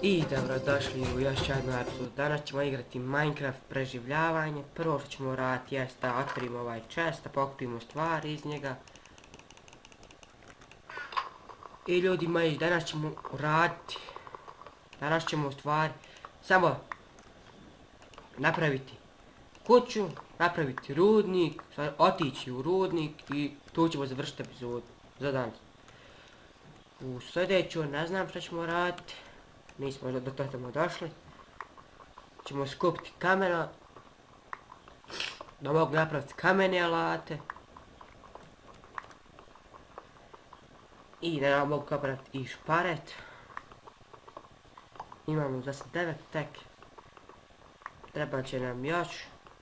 I dobrodošli u još jednu epizodu. Danas ćemo igrati Minecraft preživljavanje. Prvo što ćemo raditi jest da otvorimo ovaj chest, da pokupimo stvari iz njega. I ljudi moji, danas ćemo raditi. Danas ćemo u stvari samo napraviti kuću, napraviti rudnik, otići u rudnik i tu ćemo završiti epizodu za danas. U sljedeću ne znam što ćemo raditi. Nismo do toga došli. Ćemo skupiti kamena. Da mogu napraviti kamene alate. I da mogu napraviti i šparet. Imamo za 9 tek. Treba će nam još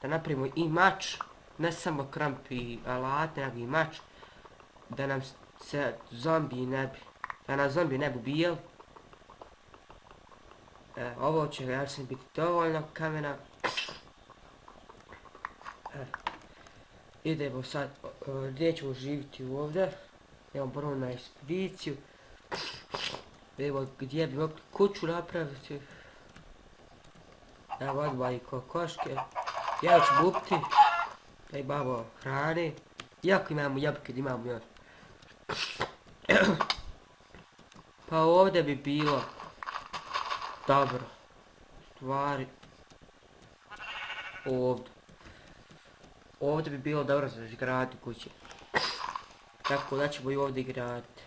da napravimo i mač. Ne samo kramp i alate, nego i mač. Da nam se zombi ne bi. Da nas zombi ne bi ubijali. Ovo će jasno biti dovoljno kamena. Idemo sad, gdje ćemo živjeti ovdje. Idemo prvo na ekspediciju. Vidimo gdje bi mogli kuću napraviti. Evo odmah i kokoške. Ja ću bupti. Da imamo hrane. Iako imamo jabuke, da imamo još. Pa ovdje bi bilo dobro. Stvari. Ovdje. Ovdje bi bilo dobro za izgraditi kuće. Tako da ćemo i ovdje graditi.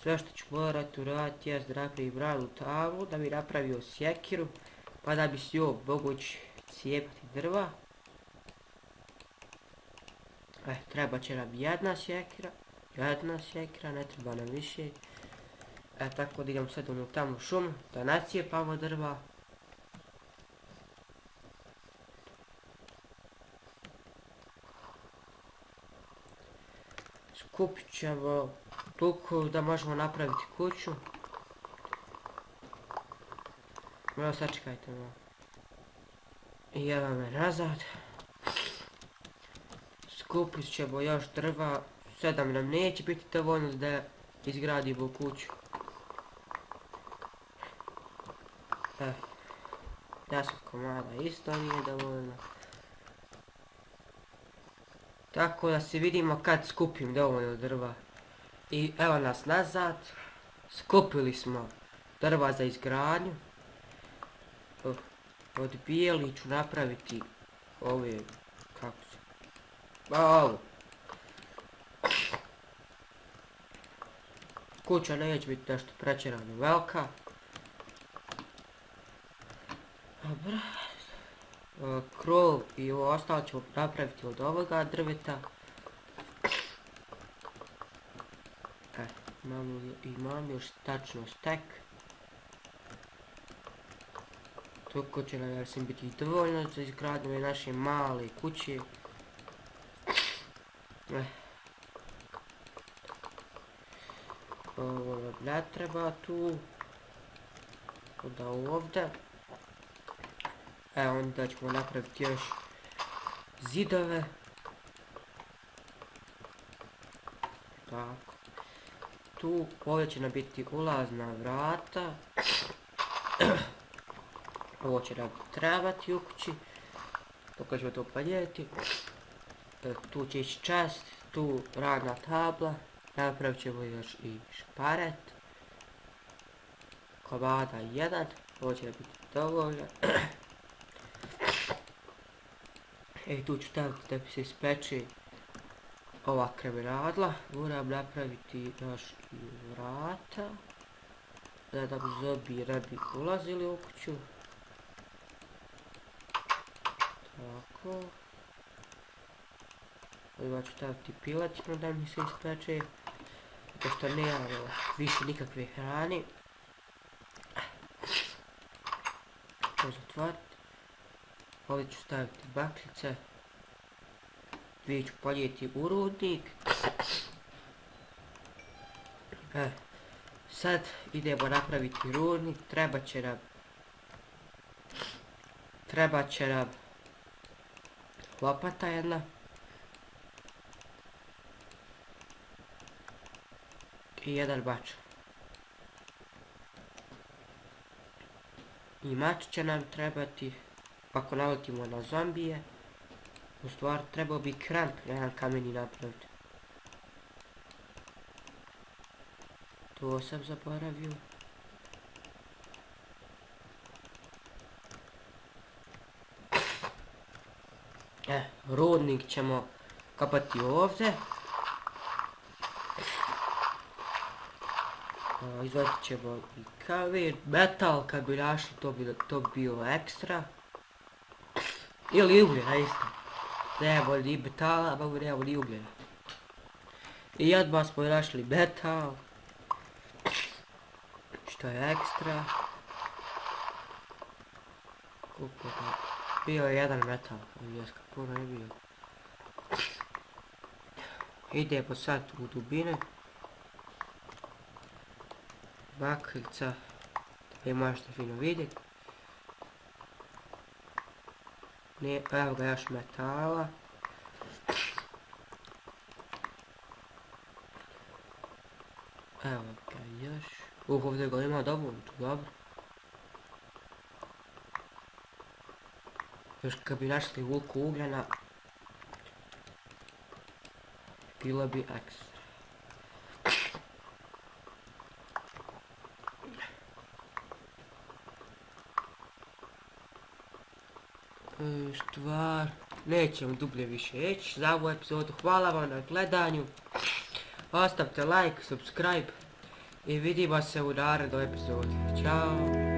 Sve što ću morati uraditi jest da napravim ravnu tablu, da bi napravio sjekiru, pa da bi s njom mogući cijepati drva. Treba će nam jedna sjekira, ne treba nam više. Tako da idemo sad u tamo šumu, da nacijepamo drva. Skupit ćemo toliko da možemo napraviti kuću. Evo sačekajte malo. I evo me nazad. Skupit ćemo još drva. 7 nam neće biti dovoljno da izgradimo kuću. 10 komada isto nije dovoljno. Tako da se vidimo kad skupim dovoljno drva. I evo nas nazad. Skupili smo drva za izgradnju. Od bijeli ću napraviti ove, kako se... Ovo. Kuća neće biti nešto pretjerano velika. Dobro. Krov i ovo ostalo ćemo napraviti od ovoga drveta. Imam još tačno stek. Toliko će nam jasno biti dovoljno za izgradnju naše male kuće. Ovo ne treba tu. Onda ovdje. Onda ćemo napraviti još zidove. Tako. Tu ovdje će nam biti ulazna vrata. Ovo će nam trebati u kući. Dok ćemo to paljeti. Tu će ići chest, tu radna tabla. Napravit ćemo još i šparet. Komada 1. Ovo će nam biti dovoljno. Tu ću staviti da bi se ispeče ova kremeradla. Moram napraviti još i vrata. Da nam zombi ne bi ulazili u kuću. Tako. Ovdje ću staviti piletinu da mi se ispeče. Zato što nemamo više nikakve hrane. To zatvoriti. Ovdje ću staviti bakljice. Dvije ću polijeti u rudnik. Sad idemo napraviti rudnik. Treba će nam lopata jedna. I jedan bač. I mač će nam trebati, ako naletimo na zombije. U stvari trebao bi kramp, jedan kameni napraviti. To sam zaboravio. Rudnik ćemo kapati ovdje. Izvadit ćemo i kavir, metal, kad bi našli to bi bilo ekstra. Ili ugljena isto. Nema ni metala, mogu nema ni ugljena. I odmah smo našli metal. Što je ekstra. Koliko je to? Bio je jedan metal, jeska, puno je bio. Idemo sad u dubine. Baklica, da je možete fino vidjeti. Evo ga još metala. Evo ga još. Ovdje ga ima dovoljno, dobro. Još kad bi našli vulku ugljena, bilo bi ekstra. Stvar, nećemo dublje više ići za ovu epizodu. Hvala vam na gledanju. Ostavite like, subscribe i vidimo se u narednoj epizodi. Ćao!